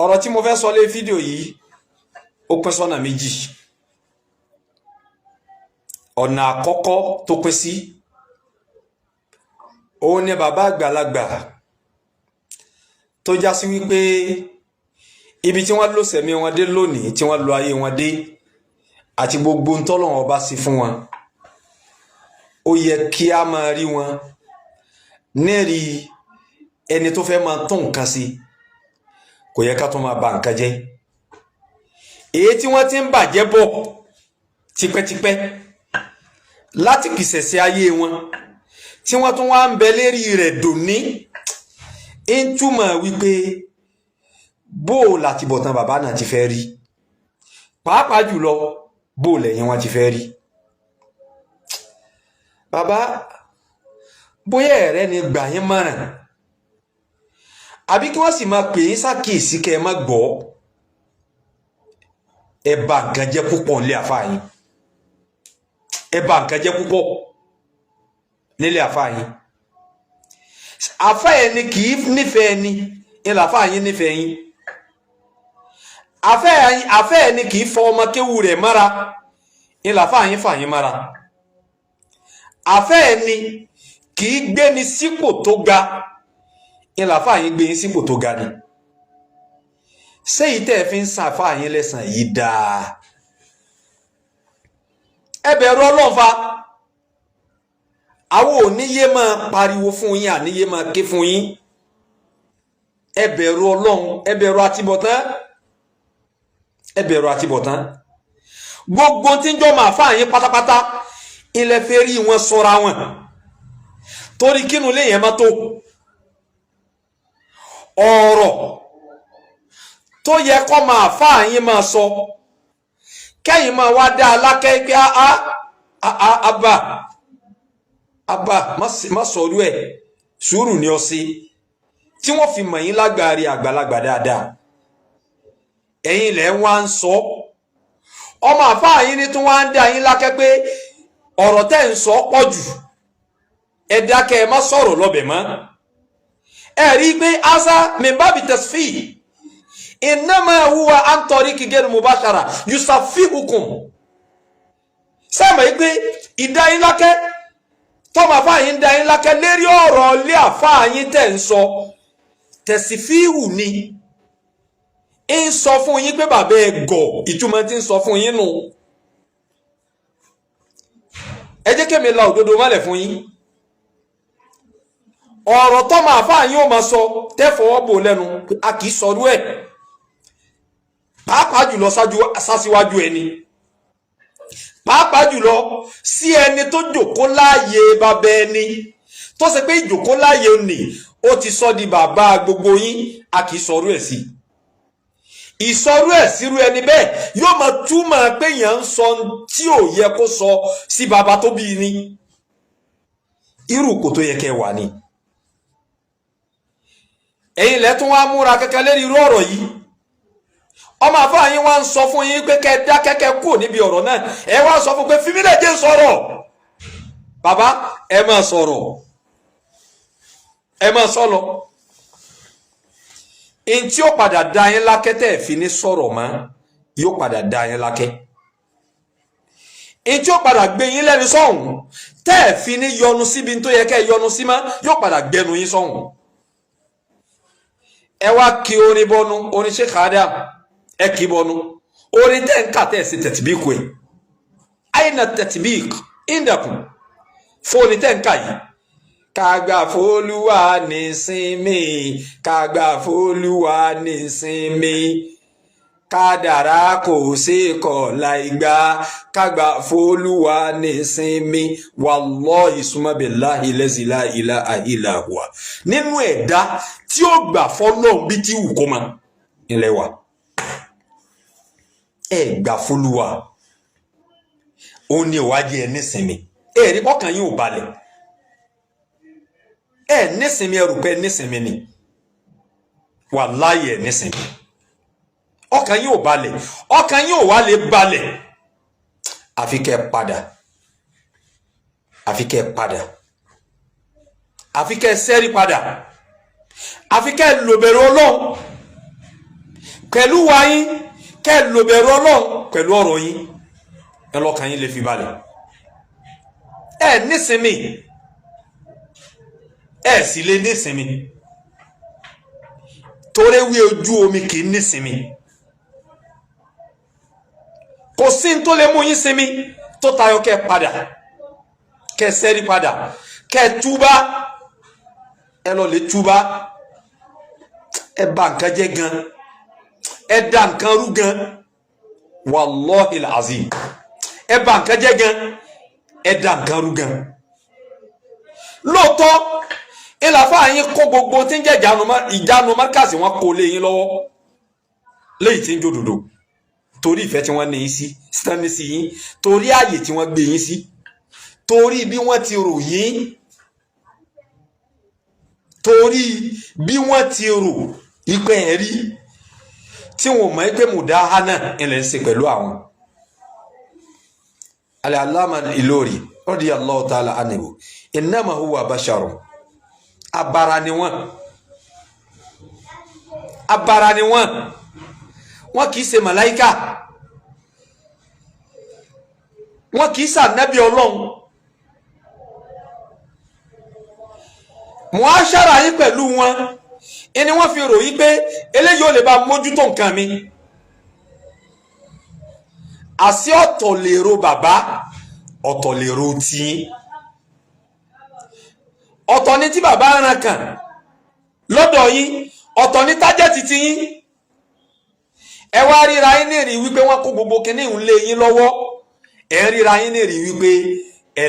ọ̀rọ̀ tí mo fẹ́ sọ lé fídíò yìí ó pín sọ́nà méjì. Ọ̀nà àkọ́kọ́ tó pín sí òun ni bàbá àgbàlagbà tó já sí wípé ibi tí wọ́n lò sẹ̀mí wọn dé lónìí, tí wọ́n lò ayé wọn dé, àti gbogbo ń tọ́lọ́run bá sí fún wọn, ó yẹ kí a máa rí wọn nẹ́ẹ̀rí ẹni tó fẹ́ máa tún nǹkan sí. Kò yẹ ká tó máa ba nǹkan jẹ́. Èyí tí wọ́n ti ń bàjẹ́ bọ̀ tipẹ́tipẹ́ láti kìsẹ̀sẹ̀ ayé wọn, tí wọ́n tún wá ń bẹ lérí rẹ̀ dòní, ń túmọ̀ wípé bó láti bọ̀tán bàbá náà ti fẹ́ rí, pàápàá jùlọ bó lẹ́yìn wọn ti fẹ́ rí. Bàbá, bóyá ẹ̀rẹ́ ni gbà yín mọ̀ràn, àbí kí wọ́n sì máa pè yín ṣàkíyèsí kẹ́ ẹ má gbọ́. Ẹ bà nǹkan jẹ́ púpọ̀ nílé àfáà yín. Ẹ bà nǹkan jẹ́ púpọ̀ nílé àfáà yín. Àfáà ẹni kì í nífẹ̀ẹ́ ẹni, ilẹ̀ àfáà yín nífẹ̀ẹ́ yín. Àfáà ẹni kì í fọ ọmọ kéwù rẹ̀ mára, ilẹ̀ àfáà yín fà yín mára. Àfáà ẹni kì í gbéni sípò tó ga, ilẹ̀ àfáà yín gbé yín sípò tó ga ni. Séyìí tẹ́ ẹ fi ń san àfáà yín lẹ́san yìí dáa. Ẹ bẹ̀rù Ọlọ́run fa. Àwọn ò ní yé máa pariwo fún yín, àníyé máa ké fún yín. Ẹ bẹ̀rù Ọlọ́run, ẹ bẹ̀rù àtibọ̀tán. Ẹ bẹ̀rù àtibọ̀tán. Gbogbo tí ń jọ máa àfáà yín pátápátá, ilẹ̀ fẹ́ rí wọn sọ́ra wọn. Torí kínú lè yẹn má tó. Ọ̀rọ̀ tó yẹ kó máa àfáà yín máa sọ, kẹ́yìn máa wá dá alákẹ́ pé àbá má sọ̀rọ̀ ẹ̀, sùúrù ni ọ sí, tí wọ́n fi mọ̀ yín lágbàárí àgbàlagbà dáadáa. Ẹ̀yin lẹ̀ wá ń sọ, ọmọ àfáà yín ní tí wọ́n á ń dá yín lákẹ́ pé ọ̀rọ̀ tẹ́ ń sọ pọ̀ jù, ẹ dákẹ́ ẹ má sọ̀rọ̀ lọ́bẹ̀ mọ́. Ẹ rí i pé asa mimbabi tasfi innama huwa an tariqi ghayr mubashara yusafihukum. Sẹ́mọ̀ yìí pé ìdáyín lákẹ́ tọ́mọ àfáà yín dáyín lákẹ́ lérí ọ̀rọ̀ ilé àfáà yín tẹ̀ ń sọ, tẹ̀sífíhù ni. Ń sọ fún yín pé bàbá ẹ gọ̀, ìtumọ̀ tí ń sọ fún yín nù. Ẹ jẹ́ kémi la òdodo mọ́lẹ̀ fún yín. Ọ̀rọ̀ tọ́mọ àfáà yín ó máa sọ tẹ́fọwọ́ bò lẹ́nu, a kì í sọrú ẹ̀, pàápàá jùlọ sásíwájú ẹni, pàápàá jùlọ sí ẹni tó jòkó láàyè bàbá ẹni, tó ṣe pé ìjòkó láàyè ni ó ti sọ di bàbá gbogbo yín, a kì í sọrú ẹ̀ sí. Ìsọrú ẹ̀ sírú ẹni bẹ́ẹ̀ yóò máa túmọ̀ pé èèyàn ń sọ tí ò yẹ kó sọ sí bàbá tó bí ni. Irú kò tó yẹ kẹ́ wà ni. Ẹ̀yin lẹ tún wá múra kẹ́kẹ́ lérí irú ọ̀rọ̀ yìí. Ọmọ àfáà yín wá ń sọ fún yín pé kẹ́ dá kẹ́kẹ́ kúrò níbi ọ̀rọ̀ náà. Ẹ wá sọ fún pé fi mí lẹ̀ jẹ́ sọ̀rọ̀. Bàbá, ẹ máa sọ̀rọ̀. Ẹ máa sọ̀rọ̀. In tí ó padà dá yín lákẹ́ tẹ́ fi ní sọ̀rọ̀ mọ́, yóò padà dá yín lákẹ́. In tí ó padà gbé yín lẹ́nu sọ́hùn tẹ́ fi ní yọnu síbi tó yẹ kẹ́ yọnu sí mọ́, yóò padà gbẹnu yín sọ́hùn. Ẹ wá kí orin bọnu, orin Sheikh Adam, ẹ kí bọnu. Orin tẹ́ ń kà tẹ́ sí tẹ̀tìbíkù ẹ̀. Àyìnà tẹ̀tìbíkù ìndàkùn fóònù tẹ́ ń kà yìí. Kàgbà f'Olúwa nísinmi, kàgbà f'Olúwa nísinmi, kádàrá kò sí kọ̀ọ̀la ìgbà, kàgbà f'Olúwa nísinmi, wallahi summa billahi lazi la ilaha illa huwa. Nínú ẹ̀dá tí ó gbà f'Ọlọ́run bí tí wù kó ma ilẹ̀ wa. Ẹ gbà f'Olúwa, ó ní ìwádìí ẹ nísinmi, ẹ rí ọkàn yín ò balẹ̀. Ẹ nísinmi, ẹrù pé nísinmi ni. Wàláhì ẹ nísinmi. Ọkàn yín ò balẹ̀, ọkàn yín ò wá lè balẹ̀. Àfi kẹ́ padà. Àfi kẹ́ padà. àfi kẹ́ sẹ́rí padà, àfi kẹ́ lò bẹ̀rù Ọlọ́run, pẹ̀lú wa yín kẹ́ lò bẹ̀rù Ọlọ́run pẹ̀lú ọ̀rọ̀ yín ẹ lọ́kàn yín lè fi balẹ̀ ẹ nísinmi ẹ sì lè nísinmi torí wí ojú omi kì í nísinmi kò sí n tó lè mú yín sinmi tó tayọ kẹ́ padà kẹ́ ṣẹ́rí padà kẹ́ túbá ẹ lọ lè túbá ẹ bà nǹkan jẹ́ gan ẹ dà nǹkan rú gan wallahi alazim ẹ bà nǹkan jẹ́ gan ẹ dà nǹkan rú gan lóòótọ́ ìlàfà yín kó gbogbo tí ń jẹ́ ìjánu márkàsì wọn kó lé yín lọ́wọ́ léyìí tí ń jòdòdò torí ìfẹ́ tí wọ́n ní yín sí stanley sí yín torí ààyè tí wọ́n gbé yín sí torí bí wọ́n ti rò yín torí bí wọ́n ti rò ìpẹ́ ẹ̀rí tí wọ́n mọ̀ pé mùdáhánà ilẹ̀ ń ṣe pẹ̀lú àwọn. Al-Allama Al-Ilori radiyallahu ta'ala anhu innama huwa basharun abara ni wọ́n kìí ṣe màláíkà wọ́n kìí ṣe ànábì Ọlọ́run mu'ashara yín pẹ̀lú wọn ẹni wọ́n fi ròyìn pé eléyìí ò lè bá mójútó nǹkan mi àṣì ọ̀tọ̀ lèrò bàbá ọ̀tọ̀ lèrò tí ọ̀tọ̀ ní tí bàbá ràn kàn lọ́dọ̀ yín ọ̀tọ̀ ní tájẹ́tì tí yín ẹ wá ríra yín ní rí wípé wọ́n kó gbogbo kinní ń lé yín lọ́wọ́ ẹ ríra yín ní rí wípé ẹ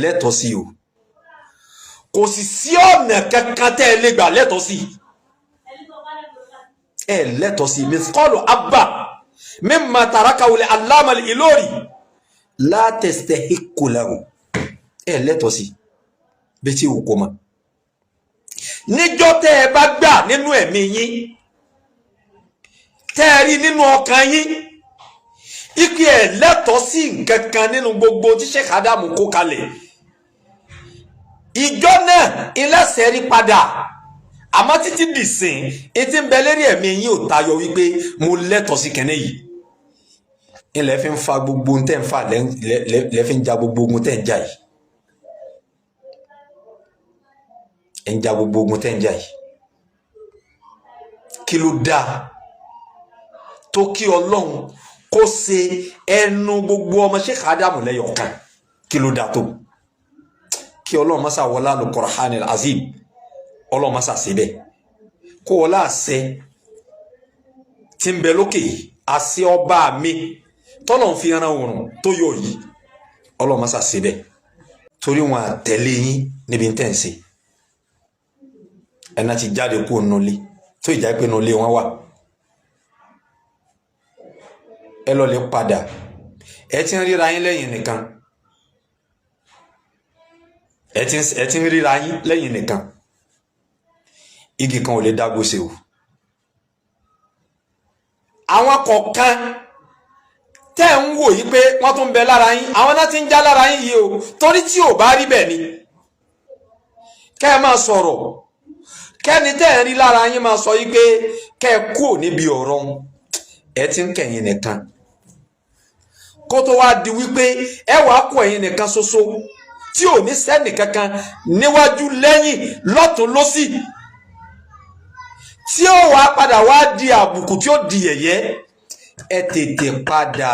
lẹ́tọ̀ọ́ sí o kò sì sí ọ̀nà kankan tẹ́ ẹ lè gbà lẹ́tọ̀ọ́ sí ẹ lẹ́tọ̀ọ́ sí mithqalu abba mimma tarakahu al-Allama Al-Ilori la tastahiqqu lahu ẹ lẹ́tọ̀ọ́ sí bí tí ò kó mọ́ níjọ́ tẹ́ ẹ bá gbà nínú ẹ̀mí yín tẹ́ ẹ rí nínú ọkàn yín ike ẹ lẹ́tọ̀ọ́ sí nǹkan kan nínú gbogbo tí Sheikh Adamu kó kalẹ̀ ìjọ náà ilẹ̀sẹ̀ rí padà àmọ́ títí dìsìn etí ń bẹ lérí ẹ̀mí yín ò tayọ wípé mo lẹ́tọ̀ọ́ sí kẹ́nẹ́ yìí ilẹ̀ fi ń fa gbogbo ohun tẹ́ ń fa lẹ́ fi ń ja gbogbo ogun tẹ́ ń jà yìí ẹ̀ ń ja gbogbo ogun tẹ́ ń jà yìí kí ló dáa tó kí Ọlọ́run kó ṣe ẹnu gbogbo ọmọ Sheikh Adamu lẹ́yọ̀kan kí ló dáa tó kí Ọlọ́run má sá wọlá al-Qur'an al-Azim Ọlọ́run má sá síbẹ̀ kó wọlá àṣẹ tí ń bẹ lókè àṣẹ ọba mi tọ́lọ̀ ń fi ẹran òrùn tó yọ yìí Ọlọ́run má sá síbẹ̀ torí wọn àtẹ̀lé yín níbi tẹ́ ń ṣe ẹ̀nà ti jáde kó nulẹ̀ tó ìjà pé nulẹ̀ wọn wà ẹ lọ lè padà ẹ ti ń ríra yín lẹ́yìn nìkan ẹ ti ń ríra yín lẹ́yìn nìkan igi kan ò lè dágbó ṣe o àwọn kọ̀ọ̀kan tẹ́ ń wò yí pé wọ́n tún bẹ lára yín àwọn náà ti ń já lára yín yìí o torí tí ò bá rí bẹ́ẹ̀ ni kẹ́ ẹ máa sọ̀rọ̀ kẹ́ni tẹ́ ń rí lára yín máa sọ yí pé kẹ́ ẹ kúrò níbi ọ̀rọ̀ ẹ ti ń kẹ̀yìn nìkan kó tó wá di wípé ẹ wàá kó ẹ̀yin nìkan ṣoṣo tí ò ní sẹ́nì kankan níwájú lẹ́yìn lọ́tún lósì tí ó wàá padà wá di àbùkù tí ó di yẹ̀yẹ́ ẹ tètè padà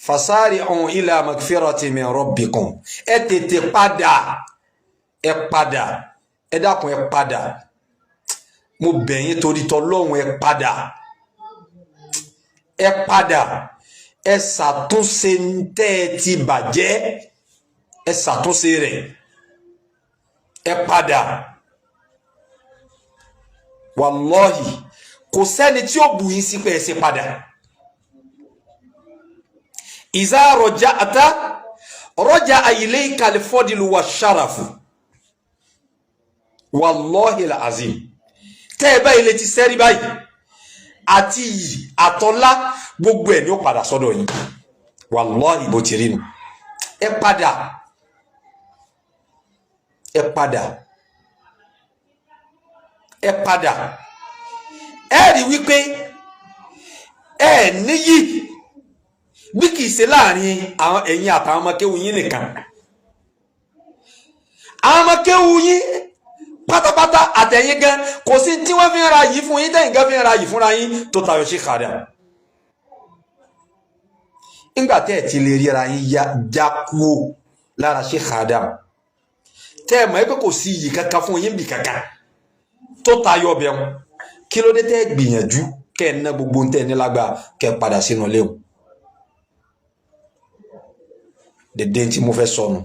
fasari'u ila magfirati min rabbikum ẹ tètè padà ẹ dákun ẹ padà mo bẹ̀ yín torí t'Ọlọ́run ẹ padà ẹ ṣàtúnṣe ntẹ́ ti bàjẹ́ ẹ ṣàtúnṣe rẹ̀ ẹ padà wallahi kò sẹ́ni tí ó bù yín sí pé ẹ ṣe padà iza raja'ta raja'a ilayka al-fadlu wash-sharafu wallahi al-azim tẹ́ ẹ báyìí lè ti sẹ́rí báyìí àti yìí àtọ́lá gbogbo ẹ̀ ní ó padà sọ́dọ̀ yín wallahi bó ti rí nu ẹ ẹ padà ẹ rí wípé ẹ níyì bí kìí ṣe láàrin àwọn ẹ̀yin àtàwọn ọmọ kéwu yín nìkan àwọn ọmọ kéwu yín pátápátá àtẹ̀yìn gan kò sí tí wọ́n fi ń ra yìí fún yín tẹ̀yìn gan fi ń ra yìí fúnra yín tó tayọ Sheikh Adam nígbà tẹ́ ẹ̀ ti lè ríra yín já kúò lára Sheikh Adam tẹ́ ẹ̀ mọ̀ pé kò sí iyì kankan fún yín bì kankan tó tayọ ọbẹ̀ wọn kí ló dé tẹ́ ẹ̀ gbìyànjú kẹ́ ẹ̀ ná gbogbo ń tẹ́ ẹ̀ nílágbà kẹ́ ẹ̀ padà sínú léwu dédé tí mo fẹ́ sọnù.